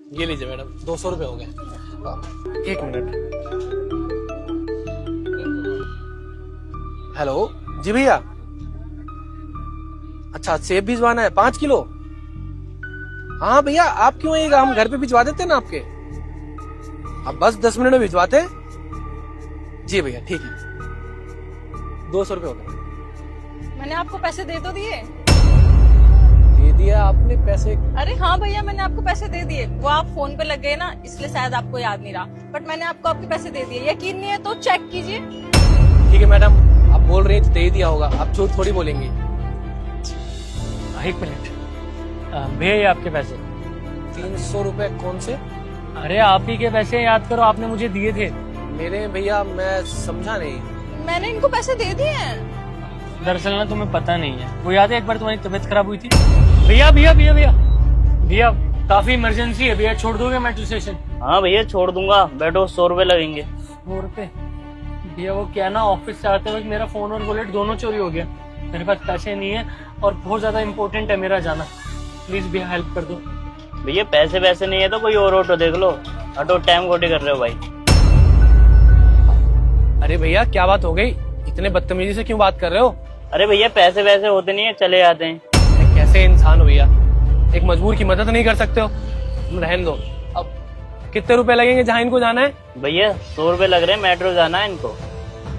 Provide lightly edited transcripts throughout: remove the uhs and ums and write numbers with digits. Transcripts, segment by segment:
ये लीजिए मैडम, 200 रुपये हो गए। एक मिनट। हेलो जी भैया। अच्छा सेब भिजवाना है 5 किलो। हाँ भैया आप क्यों आइएगा, हम घर पे भिजवा देते हैं ना आपके। आप बस 10 मिनट में भिजवाते हैं। जी भैया ठीक है, 200 रुपये हो गए। मैंने आपको पैसे दे तो दिए। दे दिया आपने पैसे? अरे हाँ भैया मैंने आपको पैसे दे दिए, वो आप फोन पे लग गए ना इसलिए शायद आपको याद नहीं रहा, बट मैंने आपको आपके पैसे दे दिए। यकीन नहीं है तो चेक कीजिए। ठीक है मैडम, आप बोल रही हैं तो दे ही दिया होगा, आप झूठ थोड़ी बोलेंगी। एक मिनट भैया, ये आपके पैसे। 300 रुपए कौन से? अरे आप ही के पैसे, याद करो आपने मुझे दिए थे। मेरे भैया मैं समझा नहीं। मैंने इनको पैसे दे दिए हैं। दरअसल ना तुम्हें पता नहीं है, वो याद है एक बार तुम्हारी तबीयत खराब हुई थी। भैया भैया भैया भैया भैया काफी इमरजेंसी है भैया, छोड़ दोगे मेट्रो स्टेशन? हाँ भैया छोड़ दूंगा, बैठो 100 रुपए लगेंगे। 100 रुपए? भैया वो क्या ना, ऑफिस से आते वक्त मेरा फोन और वॉलेट दोनों चोरी हो गया, मेरे पास पैसे नहीं है और बहुत ज्यादा इम्पोर्टेंट है मेरा जाना, प्लीज भैया हेल्प कर दो। भैया पैसे वैसे नहीं है तो कोई और ऑटो देख लो, ऑटो टाइम खोटी कर रहे हो भाई। अरे भैया क्या बात हो गई, इतने बदतमीजी से क्यों बात कर रहे हो? अरे भैया पैसे वैसे होते नहीं है, चले आते हैं। कैसे इंसान हो भैया, एक मजबूर की मदद नहीं कर सकते हो? रहने दो। अब कितने रुपए लगेंगे जहाँ इनको जाना है? भैया 100 रुपए लग रहे हैं, मेट्रो जाना है इनको।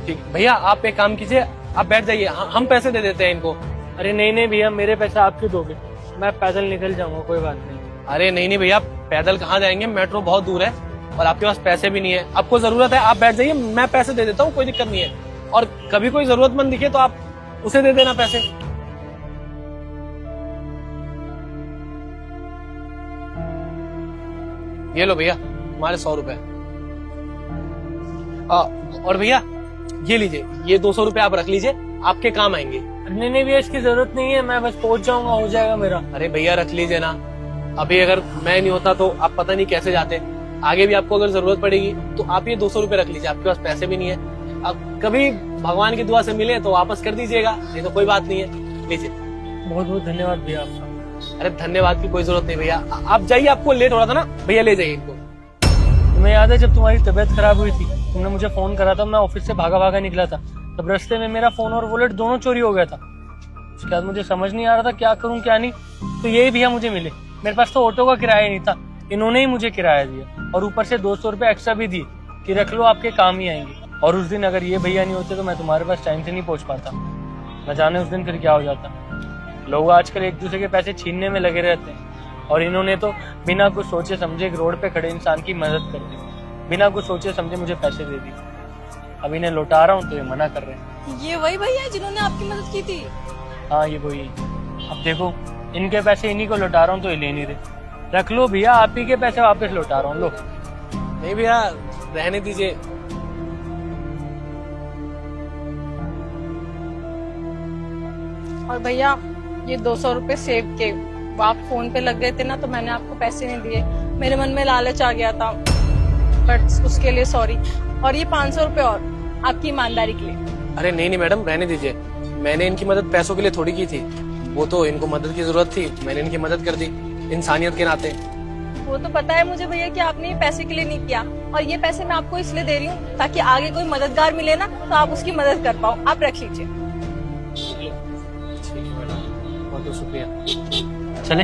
ठीक भैया आप एक काम कीजिए, आप बैठ जाइए, हम पैसे दे देते हैं इनको। अरे नहीं नहीं भैया, मेरे पैसे आप क्यों दोगे, मैं पैदल निकल जाऊंगा, कोई बात नहीं। अरे नहीं नहीं भैया, पैदल कहाँ जाएंगे, मेट्रो बहुत दूर है और आपके पास पैसे भी नहीं है। आपको जरूरत है आप बैठ जाइए, मैं पैसे दे देता हूँ, कोई दिक्कत नहीं है। और कभी कोई जरूरतमंद दिखे तो आप उसे दे देना पैसे। ये लो भैया हमारे 100 रुपए। और भैया ये लीजिए, ये 200 रुपए आप रख लीजिए, आपके काम आएंगे। नहीं नहीं भैया इसकी जरूरत नहीं है, मैं बस पहुंच जाऊंगा, हो जाएगा मेरा। अरे भैया रख लीजिए ना, अभी अगर मैं नहीं होता तो आप पता नहीं कैसे जाते। आगे भी आपको अगर जरूरत पड़ेगी तो आप ये 200 रुपए रख लीजिए, आपके पास पैसे भी नहीं है। अब कभी भगवान की दुआ से मिले तो वापस कर दीजिएगा, नहीं तो कोई बात नहीं है। लीजिए। बहुत बहुत धन्यवाद भैया आपका। अरे धन्यवाद की कोई जरूरत नहीं भैया, आप जाइए, आपको लेट हो रहा था ना भैया, ले जाइए इनको। तुम्हें याद है जब तुम्हारी तबीयत खराब हुई थी, तुमने मुझे फोन करा था, मैं ऑफिस से भागा भागा निकला था, तब रास्ते में मेरा फोन और वॉलेट दोनों चोरी हो गया था। उसके बाद मुझे समझ नहीं आ रहा था क्या करूं क्या नहीं, तो यही भैया मुझे मिले। मेरे पास तो ऑटो का किराया नहीं था, इन्होंने ही मुझे किराया दिया और ऊपर से 200 रुपए एक्स्ट्रा भी दिए कि रख लो आपके काम ही आएंगे। और उस दिन अगर ये भैया नहीं होते तो मैं तुम्हारे पास टाइम से नहीं पहुंच पाता, न जाने उस दिन फिर क्या हो जाता। लोग आजकल एक दूसरे के पैसे छीनने में लगे रहते हैं और इन्होंने तो बिना कुछ सोचे समझे एक रोड पे खड़े इंसान की मदद कर दी, बिना कुछ सोचे समझे मुझे पैसे दे दिए। अब इन्हें लौटा रहा हूँ तो ये मना कर रहे हैं। ये वही भैया है जिन्होंने आपकी मदद की थी? हाँ ये वही। अब देखो इनके पैसे इन्हीं को लौटा रहा हूँ तो ये ले नहीं रहे। रख लो भैया, आप ही के पैसे वापस लौटा रहा हूँ, लो। नहीं भैया रहने दीजिए। और भैया ये 200 रुपए सेव के, वो आप फोन पे लग गए थे ना तो मैंने आपको पैसे नहीं दिए, मेरे मन में लालच आ गया था, बट उसके लिए सॉरी। और ये 500 रुपए और आपकी ईमानदारी के लिए। अरे नहीं नहीं मैडम रहने दीजिए, मैंने इनकी मदद पैसों के लिए थोड़ी की थी, वो तो इनको मदद की जरूरत थी, मैंने इनकी मदद कर दी इंसानियत के नाते। वो तो पता है मुझे भैया कि आपने ये पैसे के लिए नहीं किया, और ये पैसे मैं आपको इसलिए दे रही हूँ ताकि आगे कोई मददगार मिले ना तो आप उसकी मदद कर पाओ। आप रख लीजिए। ठीक है मैडम, बहुत बहुत शुक्रिया। चले।